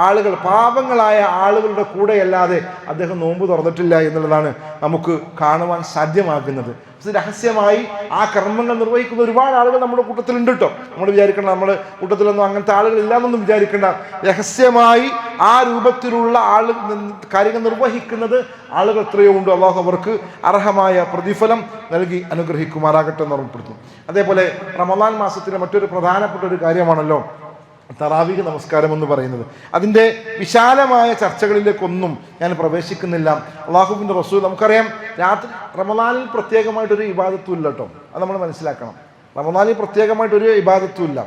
ആളുകൾ, പാവങ്ങളായ ആളുകളുടെ കൂടെയല്ലാതെ അദ്ദേഹം നോമ്പ് തുറന്നിട്ടില്ല എന്നുള്ളതാണ് നമുക്ക് കാണുവാൻ സാധ്യമാകുന്നത്. രഹസ്യമായി ആ കർമ്മങ്ങൾ നിർവഹിക്കുന്ന ഒരുപാട് ആളുകൾ നമ്മുടെ കൂട്ടത്തിലുണ്ട് കേട്ടോ. നമ്മൾ വിചാരിക്കേണ്ട നമ്മുടെ കൂട്ടത്തിലൊന്നും അങ്ങനത്തെ ആളുകൾ ഇല്ലാന്നൊന്നും വിചാരിക്കേണ്ട. രഹസ്യമായി ആ രൂപത്തിലുള്ള കാര്യങ്ങൾ നിർവഹിക്കുന്നത് ആളുകൾ എത്രയോ ഉണ്ട്. അള്ളാഹു അവർക്ക് അർഹമായ പ്രതിഫലം നൽകി അനുഗ്രഹിക്കുമാറാകട്ടെ എന്ന് ഓർമ്മപ്പെടുത്തുന്നു. അതേപോലെ റമളാൻ മാസത്തിലെ മറ്റൊരു പ്രധാനപ്പെട്ട ഒരു കാര്യമാണല്ലോ തറാവീഹ് നമസ്കാരം എന്ന് പറയുന്നത്. അതിൻ്റെ വിശാലമായ ചർച്ചകളിലേക്കൊന്നും ഞാൻ പ്രവേശിക്കുന്നില്ല. അള്ളാഹുവിൻ്റെ റസൂൽ, നമുക്കറിയാം രാത്രി റമളാനിൽ പ്രത്യേകമായിട്ടൊരു ഇബാദത്തും ഇല്ല കേട്ടോ. അത് നമ്മൾ മനസ്സിലാക്കണം. റമളാനിൽ പ്രത്യേകമായിട്ടൊരു ഇബാദത്തും ഇല്ല.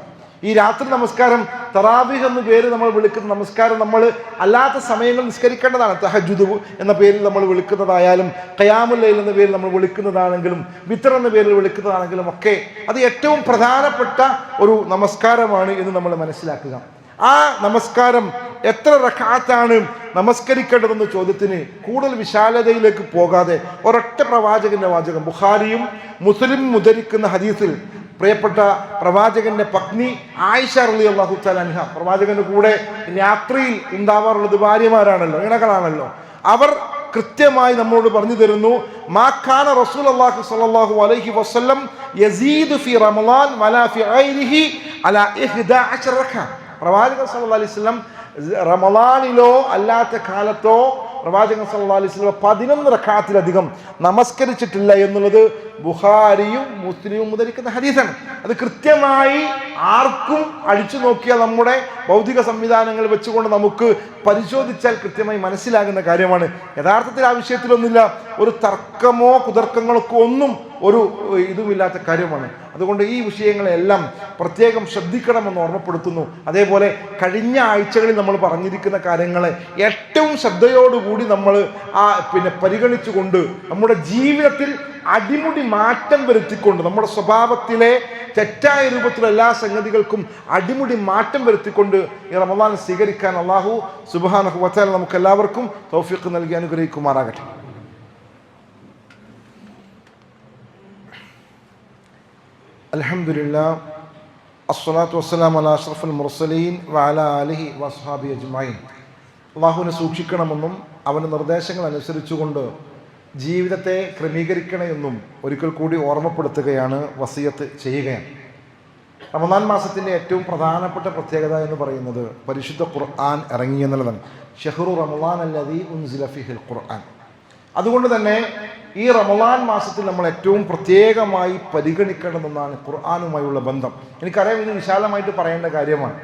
ഈ രാത്രി നമസ്കാരം, തറാവീഹ് എന്ന പേര് നമ്മൾ വിളിക്കുന്ന നമസ്കാരം നമ്മൾ അല്ലാത്ത സമയങ്ങൾ നിസ്കരിക്കേണ്ടതാണ്. തഹജ്ജുദ് എന്ന പേരിൽ നമ്മൾ വിളിക്കുന്നതായാലും, ഖിയാമുൽ ലൈൽ എന്ന പേരിൽ നമ്മൾ വിളിക്കുന്നതാണെങ്കിലും, വിത്ർ എന്ന പേരിൽ വിളിക്കുന്നതാണെങ്കിലും ഒക്കെ അത് ഏറ്റവും പ്രധാനപ്പെട്ട ഒരു നമസ്കാരമാണ് എന്ന് നമ്മൾ മനസ്സിലാക്കുക. ആ നമസ്കാരം എത്ര റക്അത്താണ് നമസ്കരിക്കേണ്ടതെന്ന ചോദ്യത്തിന് കൂടുതൽ വിശാലതയിലേക്ക് പോകാതെ ഒരൊറ്റ പ്രവാചകന്റെ വാചകം, ബുഖാരിയും മുസ്ലിം ഉദ്ധരിക്കുന്ന ഹദീസിൽ പ്രിയപ്പെട്ട പ്രവാചകന്റെ പത്നി ആയിഷ റളിയല്ലാഹു തആല അൻഹ, പ്രവാചകന്റെ കൂടെ രാത്രിയിൽ ഉണ്ടാവാറുള്ളത് ഭാര്യമാരാണല്ലോ, ഇണകളാണല്ലോ, അവർ കൃത്യമായി നമ്മളോട് പറഞ്ഞു തരുന്നു, മാ കാന റസൂലുള്ളാഹി സ്വല്ലല്ലാഹു അലൈഹി വസല്ലം യസീദു ഫി റമളാൻ വലാ ഫി ഗൈരിഹി അലാ 11 റക്അ. പ്രവാചകൻ സല്ലല്ലാഹു അലൈഹി വസല്ലം റമളാനിലോ അല്ലാത്ത കാലത്തോ പ്രവാചകൻ സല്ലല്ലാഹു അലൈഹി വസല്ലം 11 റക്അത്തിലധികം നമസ്കരിച്ചിട്ടില്ല എന്നുള്ളത് ബുഖാരിയും മുസ്ലിമും ഉദ്ധരിക്കുന്ന ഹദീസാണ്. അത് കൃത്യമായി ആർക്കും അടിച്ചു നോക്കിയാൽ നമ്മുടെ ഭൗതിക സംവിധാനങ്ങൾ വെച്ചുകൊണ്ട് നമുക്ക് പരിശോധിച്ചാൽ കൃത്യമായി മനസ്സിലാകുന്ന കാര്യമാണ്. യഥാർത്ഥത്തിൽ ആ വിഷയത്തിലൊന്നുമില്ല, ഒരു തർക്കമോ കുതർക്കങ്ങളോ ഒന്നും ഒരു ഇതുമില്ലാത്ത കാര്യമാണ്. അതുകൊണ്ട് ഈ വിഷയങ്ങളെല്ലാം പ്രത്യേകം ശ്രദ്ധിക്കണമെന്ന് ഓർമ്മപ്പെടുത്തുന്നു. അതേപോലെ കഴിഞ്ഞ ആഴ്ചകളിൽ നമ്മൾ പറഞ്ഞിരിക്കുന്ന കാര്യങ്ങളെ ഏറ്റവും ശ്രദ്ധയോടുകൂടി നമ്മൾ പരിഗണിച്ചുകൊണ്ട് നമ്മുടെ ജീവിതത്തിൽ അടിമുടി മാറ്റം വരുത്തിക്കൊണ്ട്, നമ്മുടെ സ്വഭാവത്തിലെ തെറ്റായ രൂപത്തിലുള്ള എല്ലാ സംഗതികൾക്കും അടിമുടി മാറ്റം വരുത്തിക്കൊണ്ട് ഈ റമളാൻ സ്വീകരിക്കാൻ അല്ലാഹു സുബ്ഹാനഹു വ തആല നമുക്ക് എല്ലാവർക്കും തൗഫീഖ് നൽകി അനുഗ്രഹിക്കുമാറാകട്ടെ. അൽഹംദുലില്ലാഹ് അസ്സലാത്തു വസ്സലാമു അലാ അഷ്റഫിൽ മുർസലീൻ വഅലാ ആലിഹി വസ്ഹാബിഹി അജ്മഈൻ. അല്ലാഹുവിനെ സൂക്ഷിക്കണമെന്നും അവൻ്റെ നിർദ്ദേശങ്ങൾ അനുസരിച്ചുകൊണ്ട് ജീവിതത്തെ ക്രമീകരിക്കണമെന്നും ഒരിക്കൽ കൂടി ഓർമ്മപ്പെടുത്തുകയാണ്, വസിയത്ത് ചെയ്യുകയാണ്. റമദാൻ മാസത്തിൻ്റെ ഏറ്റവും പ്രധാനപ്പെട്ട പ്രത്യേകത എന്ന് പറയുന്നത് പരിശുദ്ധ ഖുർആൻ ഇറങ്ങി എന്നുള്ളതാണ്. ഷഹ്റു റമദാൻ അല്ലദീ ഉൻസില ഫീഹിൽ ഖുർആൻ. അതുകൊണ്ട് തന്നെ ഈ റമദാൻ മാസത്തിൽ നമ്മൾ ഏറ്റവും പ്രത്യേകമായി പരിഗണിക്കേണ്ടതെന്നാണ് ഖുർആനുമായുള്ള ബന്ധം. എനിക്കറിയാം ഇത് വിശാലമായിട്ട് പറയേണ്ട കാര്യമാണ്,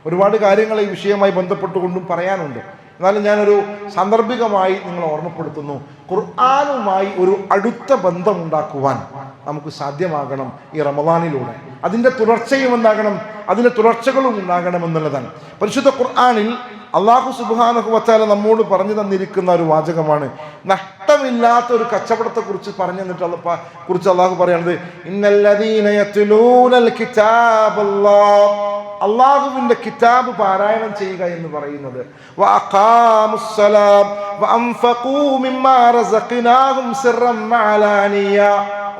ഒരുപാട് കാര്യങ്ങൾ ഈ വിഷയവുമായി ബന്ധപ്പെട്ടുകൊണ്ടും പറയാനുണ്ട്. എന്നാലും ഞാനൊരു സാന്ദർഭികമായി നിങ്ങളെ ഓർമ്മപ്പെടുത്തുന്നു, ഖുർആനുമായി ഒരു അടുത്ത ബന്ധം ഉണ്ടാക്കുവാൻ നമുക്ക് സാധ്യമാകണം ഈ റമദാനിലൂടെ. അതിൻ്റെ തുടർച്ചയും ഉണ്ടാകണം, അതിൻ്റെ തുടർച്ചകളും ഉണ്ടാകണം എന്നുള്ളതാണ്. പരിശുദ്ധ ഖുർആനിൽ അല്ലാഹു സുബ്ഹാനഹു വ തആല നമ്മോട് പറഞ്ഞു തന്നിരിക്കുന്ന ഒരു വാചകമാണ്. നഷ്ടമില്ലാത്ത ഒരു കച്ചവടത്തെക്കുറിച്ച് പറഞ്ഞു തന്നിട്ട് കുറിച്ച് അല്ലാഹു പറയുന്നത്, ഇന്നല്ലദീന യത്ലൂനൽ കിതാബല്ലാഹ്, അല്ലാഹുവിൻ്റെ കിതാബ് പാരായണം ചെയ്യുക എന്ന് പറയുന്നത്, വഅഖാമുസ്സലാം വഅൻഫഖൂ മിമ്മാ റസഖ്നാഹും സിർറൻ വഅലാനിയ,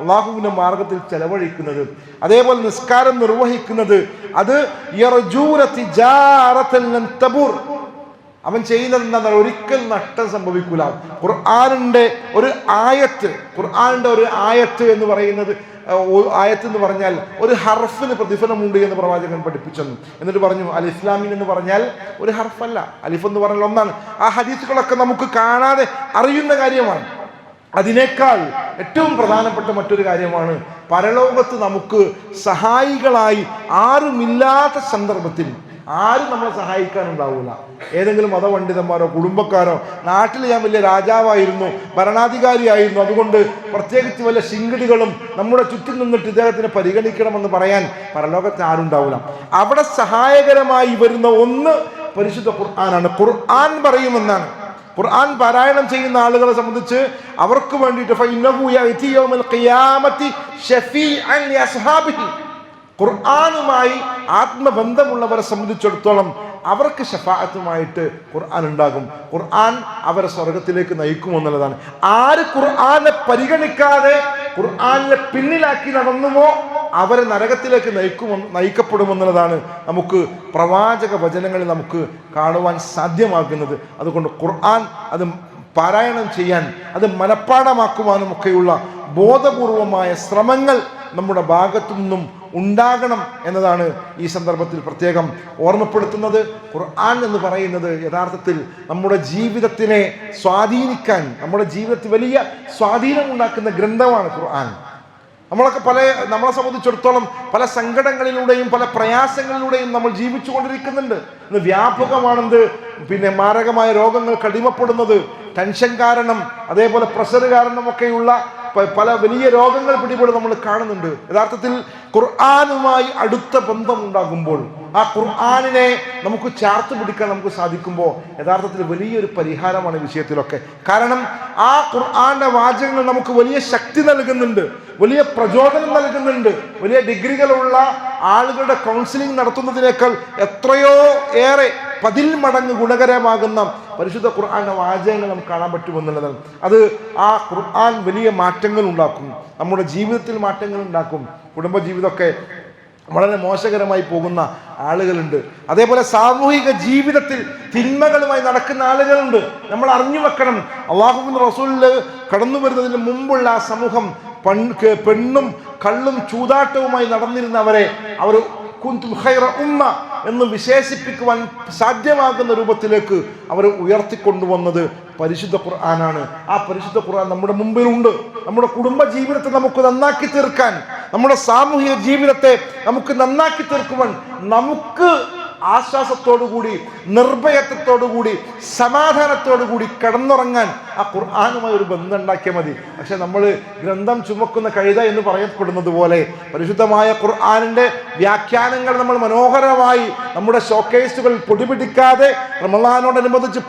അല്ലാഹുവിൻ്റെ മാർഗത്തിൽ ചെലവഴിക്കുന്നത്, അതേപോലെ നിസ്കാരം നിർവഹിക്കുന്നത്, അത് യർജൂന തിജാറതൻ ലൻ തബൂർ, അവൻ ചെയ്യുന്നത് എന്താ, ഒരിക്കൽ നഷ്ടം സംഭവിക്കൂല. ഖുർആനിൻ്റെ ഒരു ആയത്ത് എന്ന് പറയുന്നത്, ആയത്ത് എന്ന് പറഞ്ഞാൽ ഒരു ഹർഫിന് പ്രതിഫലമുണ്ട് എന്ന് പ്രവാചകൻ പഠിപ്പിച്ചെന്നു. എന്നിട്ട് പറഞ്ഞു അൽ ഇസ്ലാമീൻ എന്ന് പറഞ്ഞാൽ ഒരു ഹർഫല്ല, അലിഫ് എന്ന് പറഞ്ഞാൽ ഒന്നാണ്. ആ ഹദീസുകളൊക്കെ നമുക്ക് കാണാതെ അറിയുന്ന കാര്യമാണ്. അതിനേക്കാൾ ഏറ്റവും പ്രധാനപ്പെട്ട മറ്റൊരു കാര്യമാണ്, പരലോകത്ത് നമുക്ക് സഹായികളായി ആരുമില്ലാത്ത സന്ദർഭത്തിൽ ആരും നമ്മളെ സഹായിക്കാനുണ്ടാവില്ല. ഏതെങ്കിലും മതപണ്ഡിതന്മാരോ കുടുംബക്കാരോ, നാട്ടിൽ ഞാൻ വലിയ രാജാവായിരുന്നു, ഭരണാധികാരിയായിരുന്നു, അതുകൊണ്ട് പ്രത്യേകിച്ച് വല്ല ശിങ്കിടികളും നമ്മുടെ ചുറ്റും നിന്നിട്ട് ഇദ്ദേഹത്തിനെ പരിഗണിക്കണമെന്ന് പറയാൻ പരലോകത്ത് ആരുണ്ടാവില്ല. അവിടെ സഹായകരമായി വരുന്ന ഒന്ന് പരിശുദ്ധ ഖുർആനാണ്. ഖുർആൻ പറയുമെന്നാണ്. ഖുർആൻ പാരായണം ചെയ്യുന്ന ആളുകളെ സംബന്ധിച്ച് അവർക്ക് വേണ്ടിയിട്ട് ഫഇന്നഹു യഅതി യൗമൽ ഖിയാമത്തി ശഫീഅൻ ലിഅസ്ഹാബിഹി, ഖുർആനുമായി ആത്മബന്ധമുള്ളവരെ സംബന്ധിച്ചിടത്തോളം അവർക്ക് ശഫാഅത്തുമായിട്ട് ഖുർആൻ ഉണ്ടാകും. ഖുർആൻ അവരെ സ്വർഗത്തിലേക്ക് നയിക്കുമെന്നുള്ളതാണ്. ആര് ഖുർആനെ പരിഗണിക്കാതെ ഖുർആനെ പിന്നിലാക്കി നടന്നുവോ അവരെ നരകത്തിലേക്ക് നയിക്കപ്പെടുമെന്നുള്ളതാണ് നമുക്ക് പ്രവാചക വചനങ്ങളിൽ നമുക്ക് കാണുവാൻ സാധ്യമാകുന്നത്. അതുകൊണ്ട് ഖുർആൻ അത് പാരായണം ചെയ്യാൻ, അത് മനഃപ്പാഠമാക്കുവാനും ഒക്കെയുള്ള ബോധപൂർവമായ ശ്രമങ്ങൾ നമ്മുടെ ഭാഗത്തു നിന്നും ഉണ്ടാകണം എന്നതാണ് ഈ സന്ദർഭത്തിൽ പ്രത്യേകം ഓർമ്മപ്പെടുത്തുന്നത്. ഖുർആൻ എന്ന് പറയുന്നത് യഥാർത്ഥത്തിൽ നമ്മുടെ ജീവിതത്തിനെ സ്വാധീനിക്കാൻ, നമ്മുടെ ജീവിതത്തിൽ വലിയ സ്വാധീനം ഉണ്ടാക്കുന്ന ഗ്രന്ഥമാണ് ഖുർആൻ. നമ്മളെ സംബന്ധിച്ചിടത്തോളം പല സങ്കടങ്ങളിലൂടെയും പല പ്രയാസങ്ങളിലൂടെയും നമ്മൾ ജീവിച്ചു കൊണ്ടിരിക്കുന്നുണ്ട്. ഇന്ന് വ്യാപകമാണെന്ത്, മാരകമായ രോഗങ്ങൾ കടിമപ്പെടുന്നത്, ടെൻഷൻ കാരണം, അതേപോലെ പ്രഷർ കാരണമൊക്കെയുള്ള പല വലിയ രോഗങ്ങൾ പിടിപെടും നമ്മൾ കാണുന്നുണ്ട്. യഥാർത്ഥത്തിൽ ഖുർആനുമായി അടുത്ത ബന്ധം ഉണ്ടാകുമ്പോൾ, ആ ഖുർആനിനെ നമുക്ക് ചേർത്ത് പിടിക്കാൻ നമുക്ക് സാധിക്കുമ്പോൾ യഥാർത്ഥത്തിൽ വലിയൊരു പരിഹാരമാണ് വിഷയത്തിലൊക്കെ. കാരണം ആ ഖുർആന്റെ വാചകങ്ങൾ നമുക്ക് വലിയ ശക്തി നൽകുന്നുണ്ട്, വലിയ പ്രചോദനം നൽകുന്നുണ്ട്. വലിയ ഡിഗ്രികളുള്ള ആളുകളുടെ കൗൺസിലിംഗ് നടത്തുന്നതിനേക്കാൾ എത്രയോ ഏറെ 10 മടങ്ങ് ഗുണകരമാകുന്ന പരിശുദ്ധ ഖുർആന്റെ വാചകങ്ങൾ നമുക്ക് കാണാൻ പറ്റുമെന്നുള്ളതാണ്. അത് ആ ഖുർആൻ വലിയ മാറ്റങ്ങൾ ഉണ്ടാക്കും, നമ്മുടെ ജീവിതത്തിൽ മാറ്റങ്ങൾ ഉണ്ടാക്കും. കുടുംബജീവിതമൊക്കെ വളരെ മോശകരമായി പോകുന്ന ആളുകളുണ്ട്. അതേപോലെ സാമൂഹിക ജീവിതത്തിൽ തിന്മകളുമായി നടക്കുന്ന ആളുകളുണ്ട്. നമ്മൾ അറിഞ്ഞു വെക്കണം, അല്ലാഹുവിന്റെ റസൂലിൽ കടന്നു വരുന്നതിന് മുമ്പുള്ള ആ സമൂഹം പെണ്ണും കള്ളും ചൂതാട്ടവുമായി നടന്നിരുന്നവരെ അവർ കുന്തും ഖൈറ ഉമ്മ എന്ന് വിശേഷിപ്പിക്കുവാൻ സാധ്യമാകുന്ന രൂപത്തിലേക്ക് അവർ ഉയർത്തിക്കൊണ്ടുവന്നത് പരിശുദ്ധ ഖുർആനാണ്. ആ പരിശുദ്ധ ഖുർആൻ നമ്മുടെ മുമ്പിലുണ്ട്. നമ്മുടെ കുടുംബ ജീവിതത്തെ നമുക്ക് നന്നാക്കി തീർക്കാൻ, നമ്മുടെ സാമൂഹിക ജീവിതത്തെ നമുക്ക് നന്നാക്കി തീർക്കുവാൻ, നമുക്ക് ആശ്വാസത്തോടുകൂടി, നിർഭയത്വത്തോടുകൂടി, സമാധാനത്തോടുകൂടി കിടന്നുറങ്ങാൻ ആ ഖുർആനുമായി ഒരു ബന്ധം ഉണ്ടാക്കിയാൽ മതി. പക്ഷെ നമ്മൾ ഗ്രന്ഥം ചുമക്കുന്ന കഴുത എന്ന് പറയപ്പെടുന്നത് പോലെ പരിശുദ്ധമായ ഖുർആനിന്റെ വ്യാഖ്യാനങ്ങൾ നമ്മൾ മനോഹരമായി നമ്മുടെ ഷോക്കേസുകൾ പൊടിപിടിക്കാതെ റമളാനോടനുബന്ധിച്ച്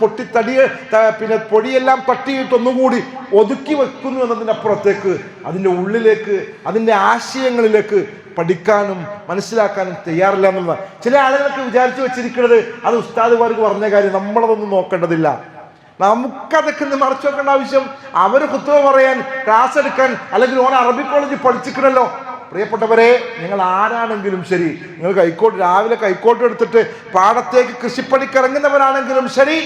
പൊടിയെല്ലാം തട്ടിയിട്ട് ഒന്നുകൂടി ഒതുക്കി വെക്കുന്നു എന്നതിനപ്പുറത്തേക്ക് അതിൻ്റെ ഉള്ളിലേക്ക്, അതിൻ്റെ ആശയങ്ങളിലേക്ക് പഠിക്കാനും മനസ്സിലാക്കാനും തയ്യാറില്ല എന്നുള്ളതാണ്. ചില ആളുകളൊക്കെ വിചാരിച്ചു വെച്ചിരിക്കുന്നത് അത് ഉസ്താദുമാർക്ക് പറഞ്ഞ കാര്യം നമ്മളതൊന്നും നോക്കേണ്ടതില്ല, നമുക്കതൊക്കെ മറച്ചു വെക്കേണ്ട ആവശ്യം, അവർ ഖുത്ബ പറയാൻ, ക്ലാസ് എടുക്കാൻ, അല്ലെങ്കിൽ ഓൻ അറബി കോളേജിൽ പഠിച്ചിക്കണല്ലോ. പ്രിയപ്പെട്ടവരെ, നിങ്ങൾ ആരാണെങ്കിലും ശരി, നിങ്ങൾ രാവിലെ കൈക്കോട്ട് എടുത്തിട്ട് പാടത്തേക്ക് കൃഷിപ്പണിക്ക് ഇറങ്ങുന്നവരാണെങ്കിലും ശരി,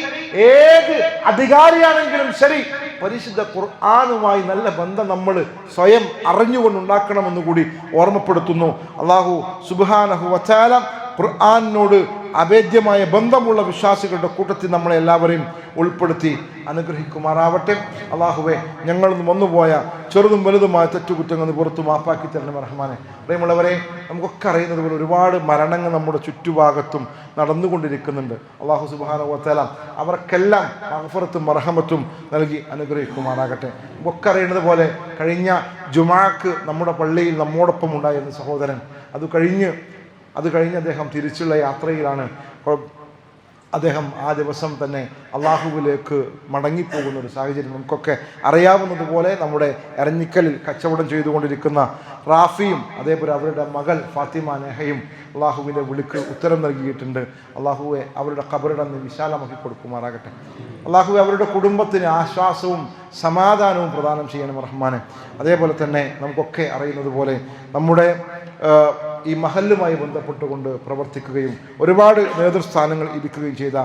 ഏത് അധികാരിയാണെങ്കിലും ശരി, പരിശുദ്ധ ഖുർആനുമായി നല്ല ബന്ധം നമ്മൾ സ്വയം അറിഞ്ഞുകൊണ്ടുണ്ടാക്കണമെന്ന് കൂടി ഓർമ്മപ്പെടുത്തുന്നു. അല്ലാഹു സുബ്ഹാനഹു വ തആല ഖുർആനിനോട് അഭേദ്യമായ ബന്ധമുള്ള വിശ്വാസികളുടെ കൂട്ടത്തിൽ നമ്മളെ എല്ലാവരെയും ഉൾപ്പെടുത്തി അനുഗ്രഹിക്കുമാറാവട്ടെ. അല്ലാഹുവേ, ഞങ്ങളിൽ നിന്ന് വന്നുപോയ ചെറുതും വലുതുമായ തെറ്റുകുറ്റങ്ങൾ പുറത്തു മാപ്പാക്കി തരണം റഹ്മാനെ. പ്രിയമുള്ളവരെ, നമുക്കൊക്കെ അറിയുന്നത് പോലെ ഒരുപാട് മരണങ്ങൾ നമ്മുടെ ചുറ്റുഭാഗത്തും നടന്നുകൊണ്ടിരിക്കുന്നുണ്ട്. അല്ലാഹു സുബ്ഹാനഹു വ തആല അവർക്കെല്ലാം മഗ്ഫിറത്തും മർഹമത്തും നൽകി അനുഗ്രഹിക്കുമാറാകട്ടെ. നമുക്കൊക്കെ അറിയുന്നത് പോലെ കഴിഞ്ഞ ജുമാക്ക് നമ്മുടെ പള്ളിയിൽ നമ്മോടൊപ്പം ഉണ്ടായിരുന്ന സഹോദരൻ അത് കഴിഞ്ഞ് അദ്ദേഹം തിരിച്ചുള്ള യാത്രയിലാണ്. അദ്ദേഹം ആ ദിവസം തന്നെ അള്ളാഹുവിലേക്ക് മടങ്ങിപ്പോകുന്ന ഒരു സാഹചര്യം നമുക്കൊക്കെ അറിയാവുന്നതുപോലെ നമ്മുടെ എരഞ്ഞിക്കലിൽ കച്ചവടം ചെയ്തുകൊണ്ടിരിക്കുന്ന റാഫിയും അതേപോലെ അവരുടെ മകൾ ഫാത്തിമ നെഹയും അള്ളാഹുവിൻ്റെ വിളിക്ക് ഉത്തരം നൽകിയിട്ടുണ്ട്. അള്ളാഹുവെ അവരുടെ ഖബറിടം വിശാലമാക്കി കൊടുക്കുമാറാകട്ടെ. അള്ളാഹുവെ അവരുടെ കുടുംബത്തിന് ആശ്വാസവും സമാധാനവും പ്രദാനം ചെയ്യണം റഹ്മാനെ. അതേപോലെ തന്നെ നമുക്കൊക്കെ അറിയുന്നത് പോലെ നമ്മുടെ ഈ മഹല്ലുമായി ബന്ധപ്പെട്ടുകൊണ്ട് പ്രവർത്തിക്കുകയും ഒരുപാട് നേതൃസ്ഥാനങ്ങൾ ഇരിക്കുകയും ചെയ്ത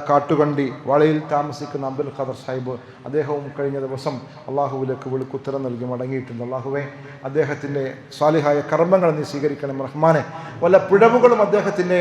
കാട്ടുകണ്ടി വളയിൽ താമസിക്കുന്ന അബ്ദുൽ ഖാദർ സാഹിബ്, അദ്ദേഹവും കഴിഞ്ഞ ദിവസം അള്ളാഹുവിലേക്ക് വിളിക്കുത്തരം നൽകി മടങ്ങിയിട്ടുണ്ട്. അള്ളാഹുവെ, അദ്ദേഹത്തിൻ്റെ സ്വാലിഹായ കർമ്മങ്ങൾ നീ സ്വീകരിക്കണം റഹ്മാനെ. വല്ല പിഴവുകളും അദ്ദേഹത്തിൻ്റെ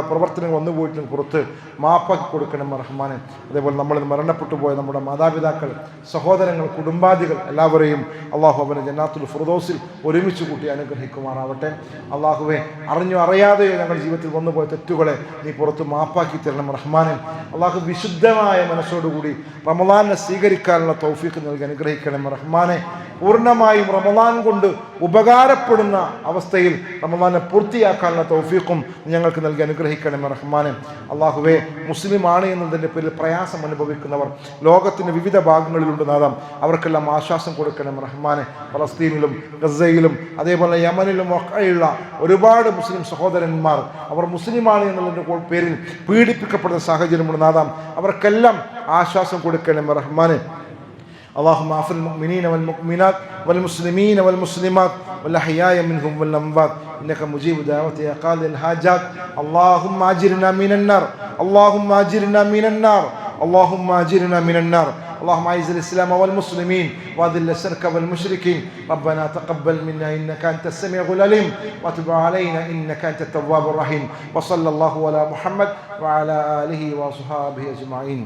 പ്രവർത്തനങ്ങൾ വന്നുപോയിട്ടിന് പുറത്ത് മാപ്പാക്കി കൊടുക്കണം റഹ്മാനെ. അതേപോലെ നമ്മളിൽ മരണപ്പെട്ടു പോയ നമ്മുടെ മാതാപിതാക്കൾ, സഹോദരങ്ങൾ, കുടുംബാദികൾ എല്ലാവരെയും അള്ളാഹു അവനെ ജന്നാത്തുൽ ഫിർദൗസിൽ ഒരുമിച്ച് കൂട്ടി അനുഗ്രഹിക്കുമാറാവട്ടെ. അള്ളാഹുവെ, അറിഞ്ഞോ അറിയാതെയോ ഞങ്ങളുടെ ജീവിതത്തിൽ വന്നുപോയ തെറ്റുകളെ നീ പുറത്ത് മാപ്പാക്കി തരണം റഹ്മാനെ. അള്ളാഹു വിശുദ്ധമായ മനസ്സോടുകൂടി റമളാനെ സ്വീകരിക്കാനുള്ള തൗഫീഖ് നൽകി അനുഗ്രഹിക്കണം റഹ്മാനെ. പൂർണ്ണമായും റമളാൻ കൊണ്ട് ഉപകാരപ്പെടുന്ന അവസ്ഥയിൽ റമളാനെ പൂർത്തിയാക്കാനുള്ള തൗഫീഖും ഞങ്ങൾക്ക് നൽകി അനുഗ്രഹിക്കണം റഹ്മാനെ. അള്ളാഹുവെ, മുസ്ലിം ആണ് എന്നതിൻ്റെ പേരിൽ പ്രയാസം അനുഭവിക്കുന്നവർ ലോകത്തിൻ്റെ വിവിധ ഭാഗങ്ങളിലുണ്ട് നാദം, അവർക്കെല്ലാം ആശ്വാസം കൊടുക്കണം റഹ്മാനെ. ഫലസ്തീനിലും ഗസയിലും അതേപോലെ യമനിലും ഒക്കെയുള്ള ഒരുപാട് മുസ്ലിം സഹോദരന്മാർ അവർ മുസ്ലിമാണ് എന്നുള്ളതിൻ്റെ പേരിൽ പീഡിപ്പിക്കപ്പെടുന്ന സാഹചര്യമുണ്ട് നാദം, അവർക്കെല്ലാം ആശ്വാസം കൊടുക്കണം റഹ്മാനെ. اللهم اغفر للمؤمنين والمؤمنات والمسلمين والمسلمات والأحياء منهم والأموات إنك مجيب دعوة يا قاضي الحاجات. اللهم أجرنا من النار، اللهم أجرنا من النار، اللهم أجرنا من النار. اللهم أعز الإسلام والمسلمين وأذل الشرك والمشركين. ربنا تقبل منا إنك أنت السميع العليم وتب علينا إنك أنت التواب الرحيم. وصلى الله على محمد وعلى آله وصحبه أجمعين.